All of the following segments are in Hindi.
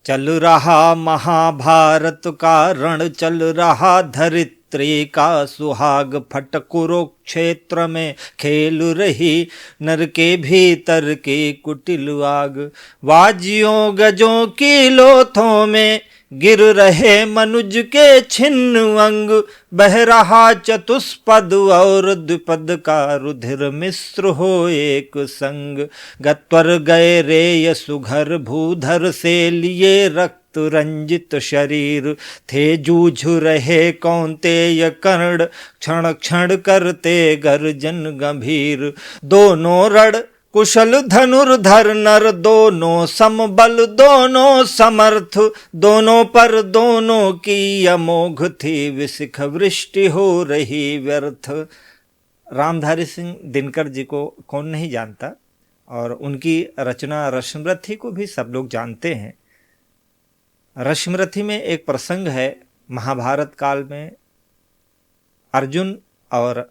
चल रहा महाभारत का रण, चल रहा धरित्री का सुहाग, फट कुरुक्षेत्र में खेल रही नर के भीतर की कुटिल आग। वाजियों गजों की लोथों में गिर रहे मनुज के छिन्न अंग, बह रहा चतुष्पद और द्विपद का रुधिर मिश्र हो एक संग। गत्वर गए रे यसुघर भूधर से लिए रक्त रंजित शरीर, थे जूझ रहे कौन्तेय कर्ण क्षण क्षण करते गर्जन गंभीर। दोनों रण कुशल धनुर्धर नर, दोनों समबल दोनों समर्थ, दोनों पर दोनों की अमोघ थी विशिख वृष्टि हो रही व्यर्थ। रामधारी सिंह दिनकर जी को कौन नहीं जानता, और उनकी रचना रश्मिरथी को भी सब लोग जानते हैं। रश्मिरथी में एक प्रसंग है, महाभारत काल में अर्जुन और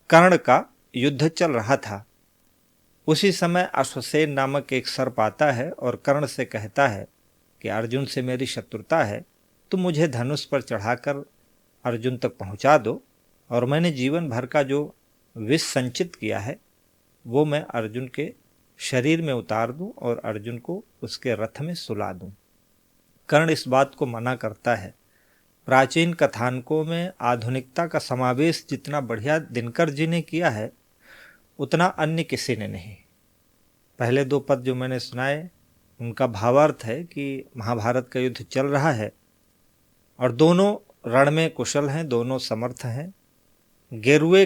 कर्ण का युद्ध चल रहा था। उसी समय अश्वसेन नामक एक सर्प आता है और कर्ण से कहता है कि अर्जुन से मेरी शत्रुता है, तुम मुझे धनुष पर चढ़ाकर अर्जुन तक पहुंचा दो, और मैंने जीवन भर का जो विष संचित किया है वो मैं अर्जुन के शरीर में उतार दूं और अर्जुन को उसके रथ में सुला दूं। कर्ण इस बात को मना करता है। प्राचीन कथानकों में आधुनिकता का समावेश जितना बढ़िया दिनकर जी ने किया है उतना अन्य किसी ने नहीं। पहले दो पद जो मैंने सुनाए उनका भावार्थ है कि महाभारत का युद्ध चल रहा है और दोनों रण में कुशल हैं, दोनों समर्थ हैं। गेरुए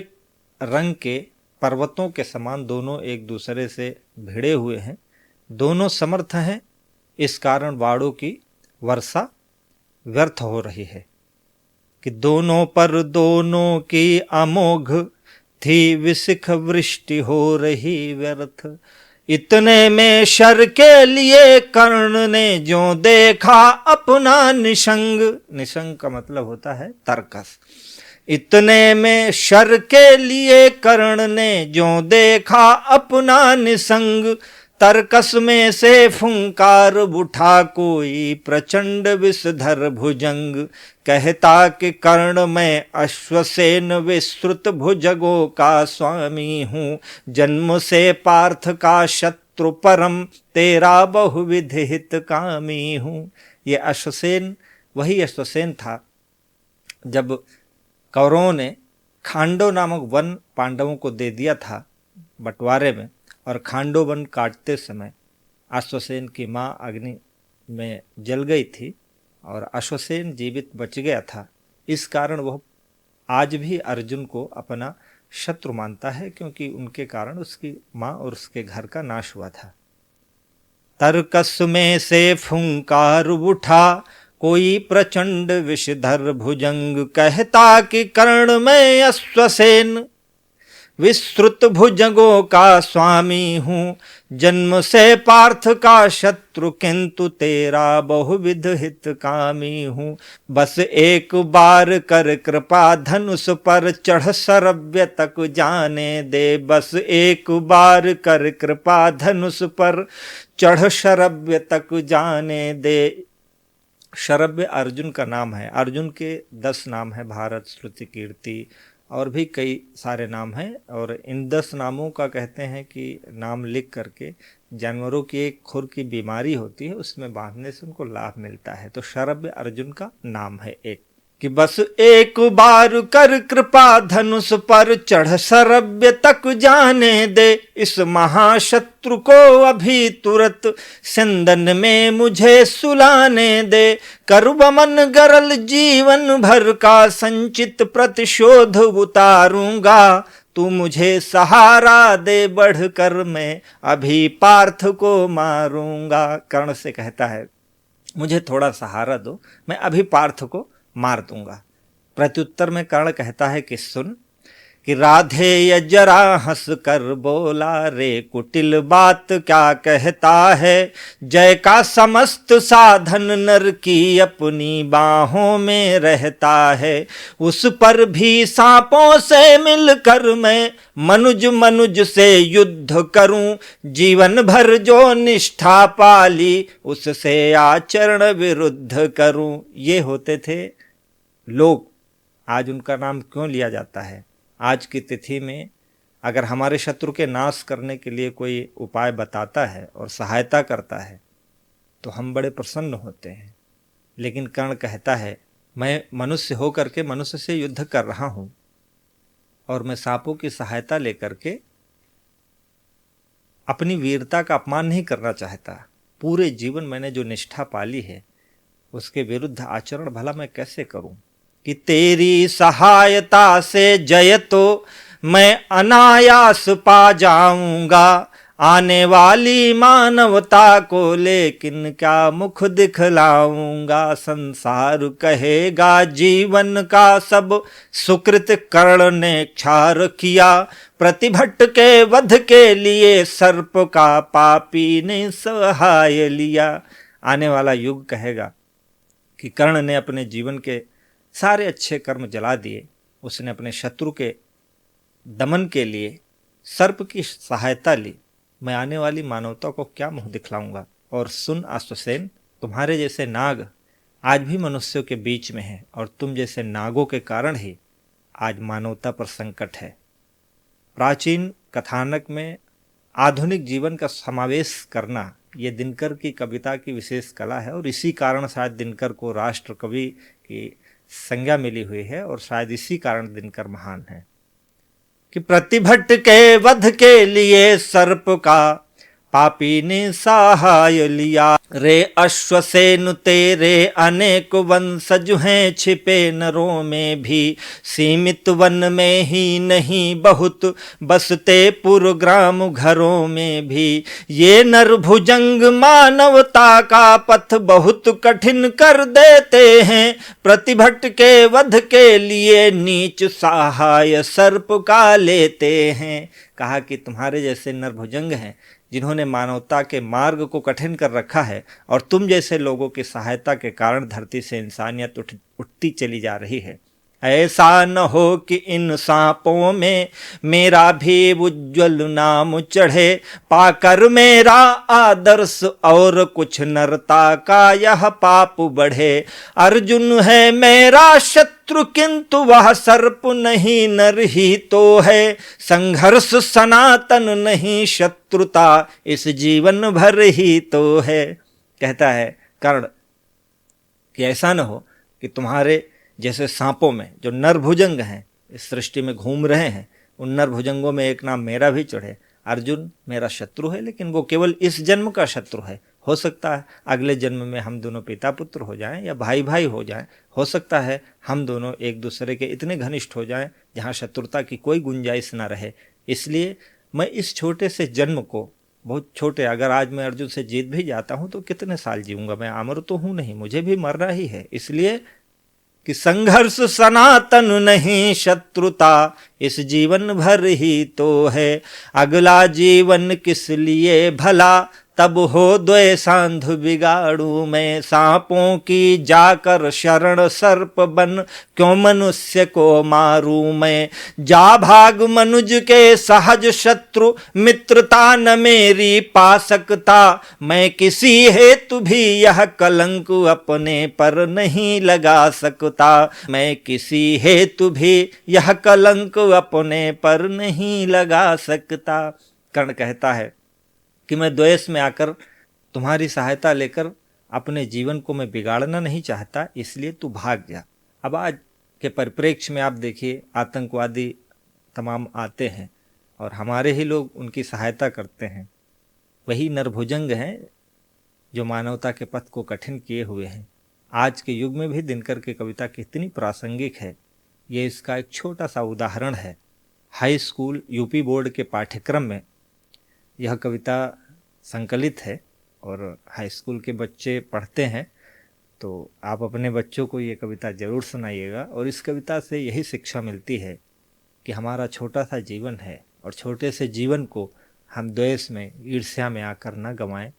रंग के पर्वतों के समान दोनों एक दूसरे से भिड़े हुए हैं, दोनों समर्थ हैं। इस कारण वाड़ों की वर्षा व्यर्थ हो रही है कि दोनों पर दोनों की अमोघ थी विशिख वृष्टि हो रही व्यर्थ। इतने में शर के लिए कर्ण ने जो देखा अपना निशंग, निशंग का मतलब होता है तरकस। इतने में शर के लिए कर्ण ने जो देखा अपना निसंग, तरकस में से फुंकार उठा कोई प्रचंड विषधर भुजंग। कहता कि कर्ण मैं अश्वसेन विस्तृत भुजगों का स्वामी हूँ, जन्म से पार्थ का शत्रु परम तेरा बहुविध हित कामी हूँ। ये अश्वसेन वही अश्वसेन था जब कौरवों ने खांडव नामक वन पांडवों को दे दिया था बंटवारे में, और खांडव वन काटते समय अश्वसेन की माँ अग्नि में जल गई थी और अश्वसेन जीवित बच गया था। इस कारण वह आज भी अर्जुन को अपना शत्रु मानता है, क्योंकि उनके कारण उसकी माँ और उसके घर का नाश हुआ था। तरकस में से फुंकार उठा कोई प्रचंड विषधर भुजंग, कहता कि कर्ण में अश्वसेन विस्तृत भुजंगों का स्वामी हूँ, जन्म से पार्थ का शत्रु किंतु तेरा बहुविध हित कामी हूँ। बस एक बार कर कृपा धनुष पर चढ़ शरव्य तक जाने दे, बस एक बार कर कृपा धनुष पर चढ़ शरव्य तक जाने दे। शरव्य अर्जुन का नाम है। अर्जुन के 10 नाम है, भारत, श्रुति, कीर्ति और भी कई सारे नाम हैं। और इन 10 नामों का कहते हैं कि नाम लिख करके जानवरों की एक खुर की बीमारी होती है, उसमें बांधने से उनको लाभ मिलता है। तो शरव्य अर्जुन का नाम है एक, कि बस एक बार कर कृपा धनुष पर चढ़ शरव्य तक जाने दे, इस महाशत्रु को अभी तुरंत सिंदन में मुझे सुलाने दे। करुवमन गरल जीवन भर का संचित प्रतिशोध उतारूंगा, तू मुझे सहारा दे बढ़कर मैं अभी पार्थ को मारूंगा। कर्ण से कहता है मुझे थोड़ा सहारा दो, मैं अभी पार्थ को मार दूंगा। प्रत्युत्तर में कर्ण कहता है कि सुन, कि राधे ये जरा हंस कर बोला, रे कुटिल बात क्या कहता है। जय का समस्त साधन नर की अपनी बाहों में रहता है। उस पर भी सांपों से मिलकर मैं मनुज मनुज से युद्ध करूं। जीवन भर जो निष्ठा पाली उससे आचरण विरुद्ध करूं। ये होते थे लोग। आज उनका नाम क्यों लिया जाता है? आज की तिथि में अगर हमारे शत्रु के नाश करने के लिए कोई उपाय बताता है और सहायता करता है तो हम बड़े प्रसन्न होते हैं। लेकिन कर्ण कहता है, मैं मनुष्य होकर के मनुष्य से युद्ध कर रहा हूं और मैं सांपों की सहायता लेकर के अपनी वीरता का अपमान नहीं करना चाहता। पूरे जीवन मैंने जो निष्ठा पाली है उसके विरुद्ध आचरण भला मैं कैसे करूं? कि तेरी सहायता से जय तो मैं अनायास पा जाऊंगा। आने वाली मानवता को लेकिन क्या मुख दिखलाऊंगा। संसार कहेगा जीवन का सब सुकृत कर्ण ने क्षार किया। प्रतिभट के वध के लिए सर्प का पापी ने सहाय लिया। आने वाला युग कहेगा कि कर्ण ने अपने जीवन के सारे अच्छे कर्म जला दिए। उसने अपने शत्रु के दमन के लिए सर्प की सहायता ली। मैं आने वाली मानवता को क्या मुंह दिखलाऊंगा। और सुन अश्वसेन, तुम्हारे जैसे नाग आज भी मनुष्यों के बीच में हैं और तुम जैसे नागों के कारण ही आज मानवता पर संकट है। प्राचीन कथानक में आधुनिक जीवन का समावेश करना ये दिनकर की कविता की विशेष कला है और इसी कारण शायद दिनकर को राष्ट्र कवि की संज्ञा मिली हुई है और शायद इसी कारण दिनकर महान है। कि प्रतिभट के वध के लिए सर्प का पापी ने सहाय लिया। रे अश्वसेन तेरे अनेक वंशज हैं छिपे नरों में भी। सीमित वन में ही नहीं बहुत बसते पुरग्राम घरों में भी। ये नरभुजंग मानवता का पथ बहुत कठिन कर देते हैं। प्रतिभट के वध के लिए नीच सहाय सर्प का लेते हैं। कहा कि तुम्हारे जैसे नरभुजंग हैं जिन्होंने मानवता के मार्ग को कठिन कर रखा है और तुम जैसे लोगों की सहायता के कारण धरती से इंसानियत उठती चली जा रही है। ऐसा न हो कि इन सांपों में मेरा भी उज्ज्वल नाम चढ़े। पाकर मेरा आदर्श और कुछ नरता का यह पाप बढ़े। अर्जुन है मेरा शत्रु किंतु वह सर्प नहीं नर ही तो है। संघर्ष सनातन नहीं शत्रुता इस जीवन भर ही तो है। कहता है कर्ण कि ऐसा न हो कि तुम्हारे जैसे सांपों में जो नरभुजंग हैं इस सृष्टि में घूम रहे हैं, उन नरभुजंगों में एक नाम मेरा भी चढ़े। अर्जुन मेरा शत्रु है लेकिन वो केवल इस जन्म का शत्रु है। हो सकता है अगले जन्म में हम दोनों पिता पुत्र हो जाएं या भाई भाई हो जाएं। हो सकता है हम दोनों एक दूसरे के इतने घनिष्ठ हो जाएं जहाँ शत्रुता की कोई गुंजाइश ना रहे। इसलिए मैं इस छोटे से जन्म को, बहुत छोटे, अगर आज मैं अर्जुन से जीत भी जाता हूँ तो कितने साल जीऊँगा? मैं अमर तो हूँ नहीं, मुझे भी मरना ही है। इसलिए कि संघर्ष सनातन नहीं शत्रुता इस जीवन भर ही तो है। अगला जीवन किस लिए भला तब हो द्वैसांध बिगाड़ू मैं। सांपों की जाकर शरण सर्प बन क्यों मनुष्य को मारूं मैं। जा भाग मनुज के सहज शत्रु मित्रता न मेरी पा सकता। मैं किसी हेतु भी यह कलंक अपने पर नहीं लगा सकता। मैं किसी हेतु भी यह कलंक अपने पर नहीं लगा सकता। कर्ण कहता है कि मैं द्वेष में आकर तुम्हारी सहायता लेकर अपने जीवन को मैं बिगाड़ना नहीं चाहता, इसलिए तू भाग जा। अब आज के परिप्रेक्ष्य में आप देखिए आतंकवादी तमाम आते हैं और हमारे ही लोग उनकी सहायता करते हैं। वही नरभुजंग हैं जो मानवता के पथ को कठिन किए हुए हैं। आज के युग में भी दिनकर की कविता कितनी प्रासंगिक है, ये इसका एक छोटा सा उदाहरण है। हाई स्कूल यूपी बोर्ड के पाठ्यक्रम में यह कविता संकलित है और हाई स्कूल के बच्चे पढ़ते हैं, तो आप अपने बच्चों को ये कविता ज़रूर सुनाइएगा। और इस कविता से यही शिक्षा मिलती है कि हमारा छोटा सा जीवन है और छोटे से जीवन को हम द्वेष में, ईर्ष्या में आकर न गंवाएं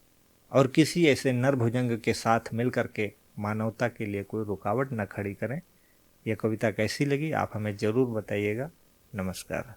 और किसी ऐसे नरभुजंग के साथ मिल करके मानवता के लिए कोई रुकावट न खड़ी करें। यह कविता कैसी लगी आप हमें ज़रूर बताइएगा। नमस्कार।